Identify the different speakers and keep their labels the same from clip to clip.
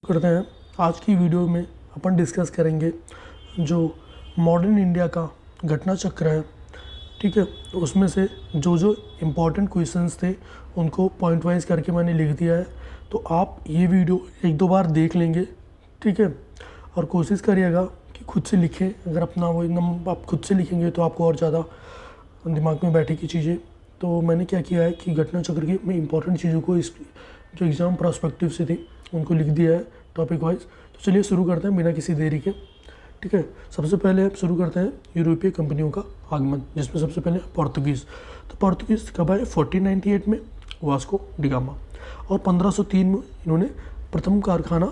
Speaker 1: करते हैं। आज की वीडियो में अपन डिस्कस करेंगे जो मॉडर्न इंडिया का घटना चक्र है, ठीक है। तो उसमें से जो इम्पोर्टेंट क्वेश्चंस थे उनको पॉइंट वाइज करके मैंने लिख दिया है। तो आप ये वीडियो एक दो बार देख लेंगे, ठीक है। और कोशिश करिएगा कि खुद से लिखें। अगर अपना वो एकदम आप खुद से लिखेंगे तो आपको और ज़्यादा दिमाग में बैठेगी चीज़ें। तो मैंने क्या किया है कि घटना चक्र की मैं इंपॉर्टेंट चीज़ों को इस जो एग्ज़ाम प्रोस्पेक्टिव से थी उनको लिख दिया है टॉपिक वाइज। तो चलिए शुरू करते हैं बिना किसी देरी के, ठीक है। सबसे पहले आप शुरू करते हैं यूरोपीय कंपनियों का आगमन, जिसमें सबसे पहले पोर्तुगीज़। तो पोर्तुगीज़ कब आए? 1498 में वास्को डिगामा। और 1503 में इन्होंने प्रथम कारखाना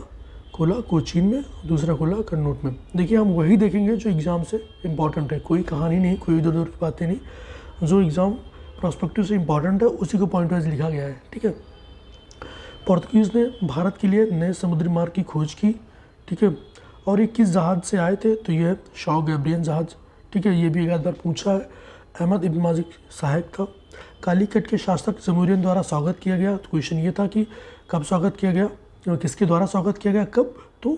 Speaker 1: खोला कोचीन में, दूसरा खोला कन्नौज में। देखिए हम वही देखेंगे जो एग्ज़ाम से इम्पॉर्टेंट है, कोई कहानी नहीं, कोई इधर उधर की बातें नहीं। जो एग्ज़ाम प्रोस्पेक्टिव से इम्पॉर्टेंट है उसी को पॉइंट वाइज लिखा गया है, ठीक है। पोर्तुगीज़ ने भारत के लिए नए समुद्री मार्ग की खोज की, ठीक है। और ये किस जहाज़ से आए थे? तो ये शॉ गैब्रियन जहाज़, ठीक है। ये भी एक बार पूछा है। अहमद इब्न माजिद सहायक था। कालीकट के शासक जमूरियन द्वारा स्वागत किया गया। तो क्वेश्चन ये था कि कब स्वागत किया गया, किसके द्वारा स्वागत किया गया, कब? तो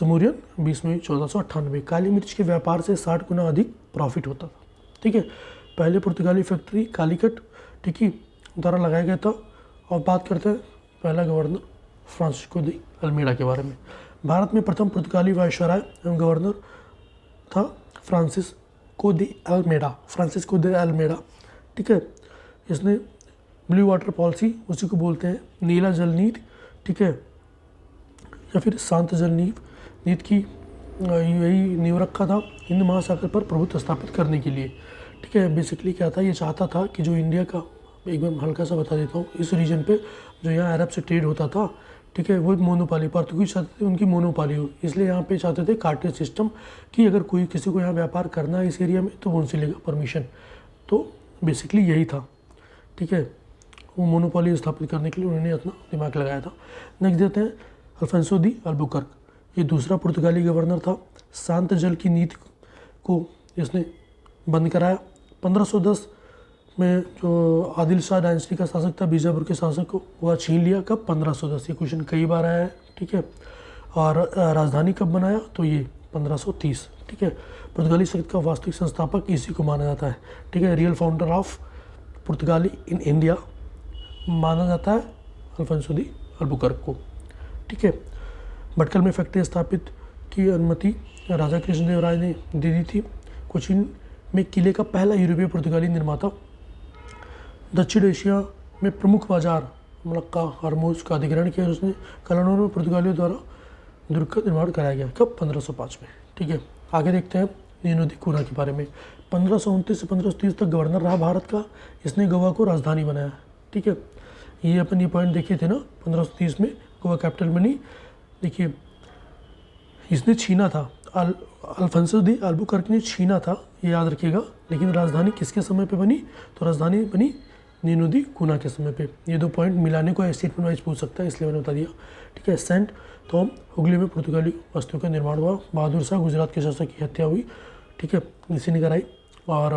Speaker 1: जमूरियन 20 मई 1498। काली मिर्च के व्यापार से 60 गुना अधिक प्रॉफिट होता था, ठीक है। पहले पुर्तगाली फैक्ट्री कालीकट, ठीक है, द्वारा लगाया गया था। और बात करते हैं पहला गवर्नर फ्रांसिस्को दी अल्मेडा के बारे में। भारत में प्रथम पुर्तगाली वायसराय एवं गवर्नर था फ्रांसिस्को दी अल्मेडा, ठीक है। इसने ब्लू वाटर पॉलिसी, उसी को बोलते हैं नीला जल नीति, ठीक है, या फिर शांत जल नीति की यही नींव रखा था हिंद महासागर पर प्रभुत्व स्थापित करने के लिए, ठीक है। बेसिकली क्या था, ये चाहता था कि जो इंडिया का, एक बार हल्का सा बता देता हूँ, इस रीजन पे जो यहाँ अरब से ट्रेड होता था, ठीक है, वो एक मोनोपाली, पोर्तुगीज चाहते थे उनकी मोनोपाली हो, इसलिए यहाँ पे चाहते थे कार्टेज सिस्टम कि अगर कोई किसी को यहाँ व्यापार करना है इस एरिया में तो वो उनसे लेगा परमिशन। तो बेसिकली यही था, ठीक है। वो मोनोपाली स्थापित करने के लिए उन्होंने अपना दिमाग लगाया था। नेक्स्ट देते हैं अल्फोंसो दी अल्बुकर्क। ये दूसरा पुर्तगाली गवर्नर था। शांत जल की नीति को इसने बंद कराया। 1510 में जो आदिल शाह डायनेस्टी का शासक था, बीजापुर के शासक को वह छीन लिया। कब? 1510। ये क्वेश्चन कई बार आया है, ठीक है। और राजधानी कब बनाया? तो ये 1530, ठीक है। पुर्तगाली शब्द का वास्तविक संस्थापक इसी को माना जाता है, ठीक है। रियल फाउंडर ऑफ पुर्तगाली इन इंडिया माना जाता है अल्फोंसो दी अल्बुकर्क को, ठीक है। भटकल में फैक्ट्री स्थापित की अनुमति राजा कृष्णदेव राय ने दे दी थी। कोचीन में किले का पहला यूरोपीय पुर्तगाली निर्माता। दक्षिण एशिया में प्रमुख बाजार मलक्का हरमुज का अधिग्रहण किया उसने। कलानौर में पुर्तगालियों द्वारा दुर्ग का निर्माण कराया गया। कब? 1505 में, ठीक है। आगे देखते हैं नीनो दी कूना के बारे में। 1529 से 1530 तक गवर्नर रहा भारत का। इसने गोवा को राजधानी बनाया, ठीक है। ये अपन ये पॉइंट देखे थे ना, 1530 में गोवा कैपिटल बनी। देखिए इसने छीना था, अल्फोंसो दी अल्बुकर्क ने छीना था, ये याद रखिएगा। लेकिन राजधानी किसके समय पे बनी? तो राजधानी बनी नीनो दी कूना के समय पे। ये दो पॉइंट मिलाने को स्टेटमेंट वाइज पूछ सकता है, इसलिए मैंने बता दिया, ठीक है। सेंट थॉम हुगली में पुर्तगाली वस्तुओं का निर्माण हुआ। बहादुर शाह गुजरात के शासक की हत्या हुई, ठीक है, इसी ने कराई। और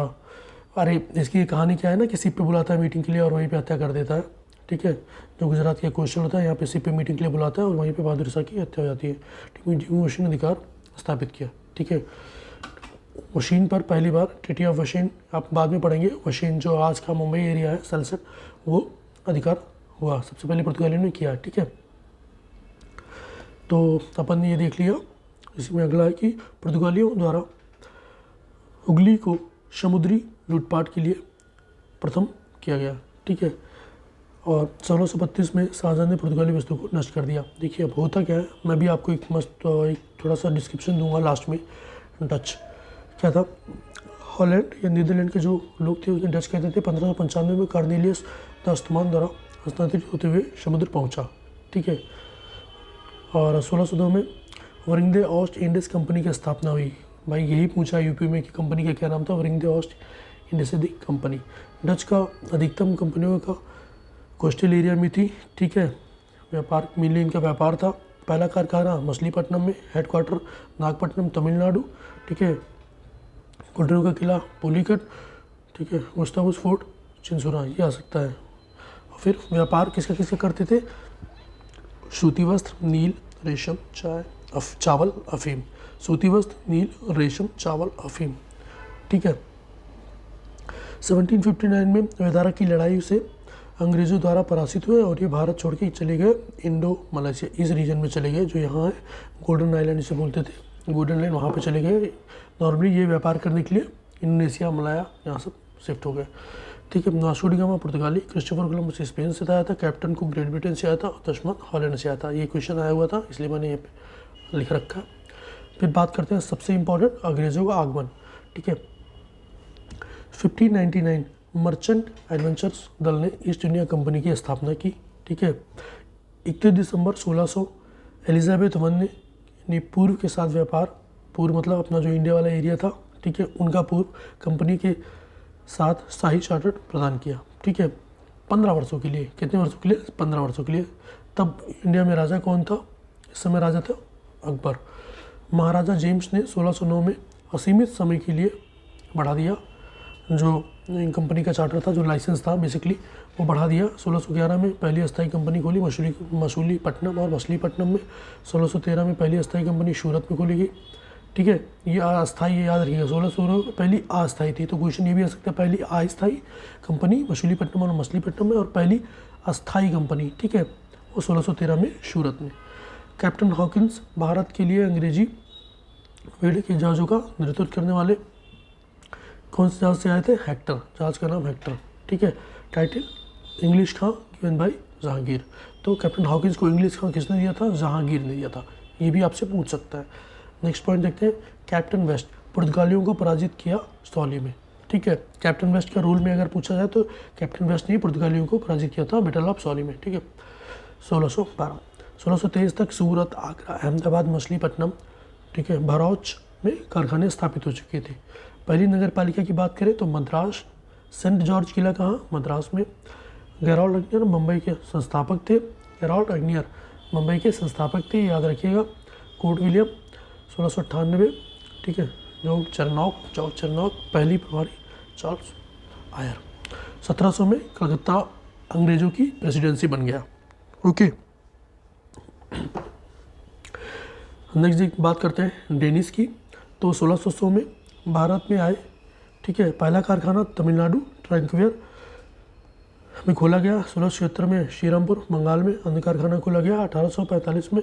Speaker 1: अरे इसकी कहानी क्या है ना कि सिप पे बुलाता है मीटिंग के लिए और वहीं पे हत्या कर देता है, ठीक है। जो गुजरात का क्वेश्चन होता है यहाँ पे सिप पे मीटिंग के लिए बुलाता है और वहीं पे बहादुर शाह की हत्या हो जाती है, ठीक है। वशीन अधिकार स्थापित किया, ठीक है। वशीन पर पहली बार ट्रीटी ऑफ वशीन, आप बाद में पढ़ेंगे, वशीन जो आज का मुंबई एरिया है सलसट, वो अधिकार हुआ, सबसे पहले पुर्तगालियों ने किया, ठीक है। तो अपन ने ये देख लिया। इसमें अगला है कि पुर्तगालियों द्वारा हुगली को समुद्री लूटपाट के लिए प्रथम किया गया, ठीक है। और 1632 में शाहजहां ने पुर्तगाली वस्तु को नष्ट कर दिया। देखिए अब होता क्या है, मैं भी आपको एक मस्त एक थोड़ा सा डिस्क्रिप्शन दूंगा लास्ट में। डच क्या था, हॉलैंड या नीदरलैंड के जो लोग थे उसने डच कहते थे। 1595 में कार्नेलियस द अस्तमान द्वारा हस्तांतरित होते हुए समुद्र पहुंचा, ठीक है। और 1602 में वरिंगदे ऑस्ट इंडियस कंपनी की स्थापना हुई। भाई यही पूछा यूपी में कि कंपनी का क्या नाम था, वरिंगदे ऑस्ट इंडियस दी कंपनी। डच का अधिकतम कंपनियों का कोस्टल एरिया में थी, ठीक है। व्यापार मेनली इनका व्यापार था। पहला कारखाना मछलीपट्टनम में, हेडक्वार्टर नागपट्टनम तमिलनाडु, ठीक है। कोडरू का किला पुलिकट, ठीक है। गुस्तावस फोर्ट चिंसुरा, ये आ सकता है। और फिर व्यापार किसका किसका करते थे? सूती वस्त्र, नील, रेशम, चावल, अफीम। सूती वस्त्र, नील, रेशम, चावल, अफीम। ठीक है। 1759 में वेदारा की लड़ाई से अंग्रेज़ों द्वारा पराजित हुए और ये भारत छोड़ के चले गए इंडो मलेशिया इस रीजन में चले गए, जो यहाँ है गोल्डन आइलैंड इसे बोलते थे, गोल्डन आइलैंड, वहाँ पे चले गए। नॉर्मली ये व्यापार करने के लिए इंडोनेशिया, मलाया यहाँ सब शिफ्ट हो गए। ठीक है। वास्को डी गामा पुर्तगाली, क्रिस्टोफर कोलंबस स्पेन से आया था, कैप्टन कुक ग्रेट ब्रिटेन से आया था और तस्मत हॉलैंड से आया था। ये क्वेश्चन आया हुआ था इसलिए मैंने ये पे लिख रखा है। फिर बात करते हैं सबसे इम्पोर्टेंट अंग्रेज़ों का आगमन। ठीक है। 1599 मर्चेंट एडवेंचर्स दल ने ईस्ट इंडिया कंपनी की स्थापना की। ठीक है। 31 दिसंबर 1600 एलिजाबेथ वन ने पूर्व के साथ व्यापार, पूर्व मतलब अपना जो इंडिया वाला एरिया था, ठीक है, उनका पूर्व कंपनी के साथ शाही चार्टर प्रदान किया। ठीक है। 15 वर्षों के लिए, कितने वर्षों के लिए? 15 वर्षों के लिए। तब इंडिया में राजा कौन था? इस समय राजा था अकबर। महाराजा जेम्स ने 1609 में असीमित समय के लिए बढ़ा दिया, जो कंपनी का चार्टर था, जो लाइसेंस था बेसिकली, वो बढ़ा दिया। 1611 में पहली अस्थायी कंपनी खोली मसूलीपट्टनम और मछलीपट्टनम में। 1613 में पहली अस्थायी कंपनी सूरत में खोली गई। ठीक है। ये अस्थाई, ये याद रखिएगा, 1616 में पहली अस्थाई थी, तो क्वेश्चन ये भी आ सकता है, पहली अस्थाई कंपनी मछलीपट्टनम और मछलीपट्टनम में और पहली अस्थाई कंपनी, ठीक है, वो 1613 में सूरत में। कैप्टन हॉकिंस भारत के लिए अंग्रेजी बेड़े के जहाज़ों का नेतृत्व करने वाले कौन से जहाज़ से आए थे? हेक्टर, जहाज़ का नाम हेक्टर। ठीक है। Title English Khan given by Jahangir. तो कैप्टन हॉकिंस को इंग्लिश खां किसने दिया था? जहांगीर ने दिया था। ये भी आपसे पूछ सकता है। नेक्स्ट पॉइंट देखते हैं। कैप्टन वेस्ट पुर्तगालियों को पराजित किया सौली में। ठीक है। कैप्टन वेस्ट का रोल में अगर पूछा जाए तो कैप्टन वेस्ट ने पुर्तगालियों को पराजित किया था बैटल ऑफ सौली में। ठीक है। 1612 1623 तक सूरत, आगरा, अहमदाबाद, मछलीपट्टनम, ठीक है, भरूच में कारखाने स्थापित हो चुके थे। पहली नगर पालिका की बात करें तो मद्रास। सेंट जॉर्ज किला कहाँ? मद्रास में। गेराल्ड अग्नियर मुंबई के संस्थापक थे। गेराल्ड अग्नियर मुंबई के संस्थापक थे, याद रखिएगा। कोर्ट विलियम 1698, ठीक है, जो चरनौक पहली प्रभारी चार्ल्स आयर। 1700 में कलकत्ता अंग्रेजों की प्रेसिडेंसी बन गया। ओके। नेक्स्ट बात करते हैं डेनिस की। तो 1600 में भारत में आए। ठीक है। पहला कारखाना तमिलनाडु ट्रैंकवेयर में खोला गया। 1676 में श्रीरामपुर बंगाल में अन्य कारखाना खोला गया। 1845 में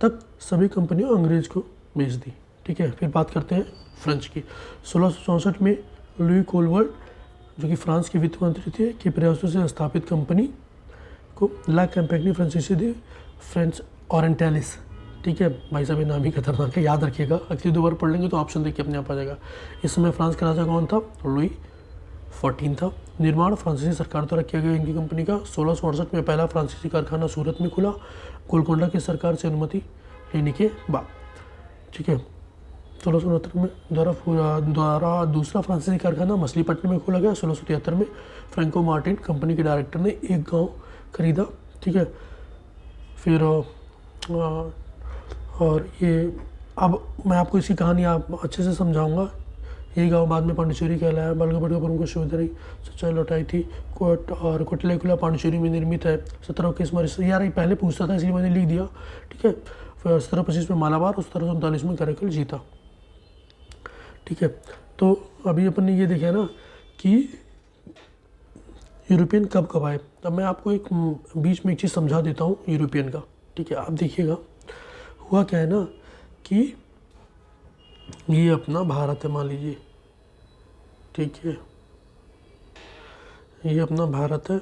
Speaker 1: तक सभी कंपनियों अंग्रेज को बेच दी। ठीक है। फिर बात करते हैं फ्रेंच की। 1664 में लुई कोलवर्ट, जो कि फ्रांस के वित्त मंत्री थे, के प्रयासों से स्थापित कंपनी को ला कैम्पेगनी फ्रांसीसी दी फ्रेंच ओरिएंटलिस। ठीक है भाई साहब, ये नाम ही खतरनाक है, याद रखिएगा। अगली 2 बार पढ़ लेंगे तो ऑप्शन देख के अपने आप आ जाएगा। इस समय फ्रांस का राजा कौन था? लुई 14 था। निर्माण फ्रांसीसी सरकार द्वारा किया गया इनकी कंपनी का। 1668 में पहला फ्रांसीसी कारखाना सूरत में खुला, गोलकोंडा की सरकार से अनुमति लेने के बाद। ठीक है। 1669 में द्वारा दूसरा फ्रांसीसी कारखाना मछलीपट्टनम में खोला गया। 1673 में फ्रैंको मार्टिन कंपनी के डायरेक्टर ने एक गांव खरीदा। ठीक है। फिर और ये अब मैं आपको इसकी कहानी आप अच्छे से समझाऊंगा। ये गांव बाद में पांडिचेरी कहलाया। बल्गभट्ट का प्रमुख शिवधरी सच्चाई लौटाई थी। कोट और कोटले किला पांडिचेरी में निर्मित है। 1721 में, यार ये पहले पूछता था इसलिए मैंने लिख दिया। ठीक है। फिर 1725 में मालाबार और 1739 में करैकल जीता। ठीक है। तो अभी अपन ने ये देखा ना कि यूरोपियन कब कब आए। तब मैं आपको एक बीच में एक चीज़ समझा देता हूँ यूरोपियन का। ठीक है। आप देखिएगा हुआ क्या है ना कि ये अपना भारत है, मान लीजिए। ठीक है। ये अपना भारत है।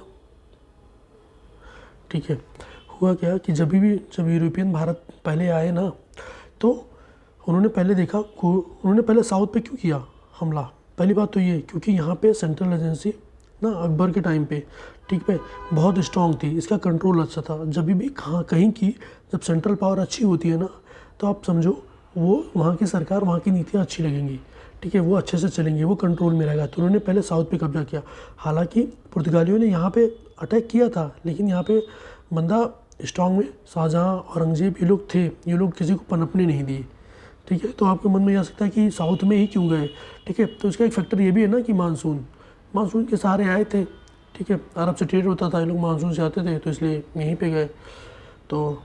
Speaker 1: ठीक है। हुआ क्या कि जब यूरोपियन भारत पहले आए ना, तो उन्होंने पहले साउथ पे क्यों किया हमला? पहली बात तो ये, क्योंकि यहाँ पे सेंट्रल एजेंसी ना अकबर के टाइम पे, ठीक है, बहुत स्ट्रॉन्ग थी। इसका कंट्रोल अच्छा था। जब भी कहीं की जब सेंट्रल पावर अच्छी होती है ना, तो आप समझो वो वहाँ की सरकार, वहाँ की नीतियाँ अच्छी लगेंगी। ठीक है। वो अच्छे से चलेंगी, वो कंट्रोल में रहेगा। तो उन्होंने पहले साउथ पे कब्जा किया। हालांकि पुर्तगालियों ने यहाँ पे अटैक किया था, लेकिन यहाँ पे बंदा स्ट्रॉन्ग में शाहजहाँ, औरंगजेब, ये लोग थे। ये लोग किसी को पनपने नहीं दिए। ठीक है। तो आपके मन में आ सकता है कि साउथ में ही क्यों गए। ठीक है। तो इसका एक फैक्टर ये भी है ना कि मानसून के सहारे आए थे। ठीक है। अरब से ट्रेड होता था, ये लोग मानसून से आते थे, तो इसलिए यहीं पे गए। तो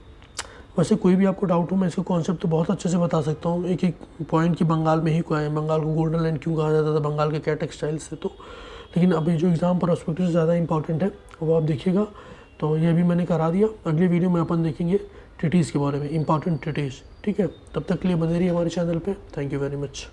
Speaker 1: वैसे कोई भी आपको डाउट हो मैं इसका कॉन्सेप्ट तो बहुत अच्छे से बता सकता हूँ, एक एक पॉइंट कि बंगाल में ही क्यों है, बंगाल को गोल्डन लैंड क्यों कहा जाता था, बंगाल के क्या टेक्सटाइल्स थे। तो लेकिन अभी जो एग्ज़ाम प्रोस्पेक्टिव ज़्यादा इंपॉर्टेंट है वो आप देखिएगा। तो ये भी मैंने करा दिया। अगले वीडियो में अपन देखेंगे ट्रीटीज़ के बारे में, इंपॉर्टेंट ट्रीटीज़। ठीक है, तब तक के लिए बने रहिए हमारे चैनल पे। Thank you very much.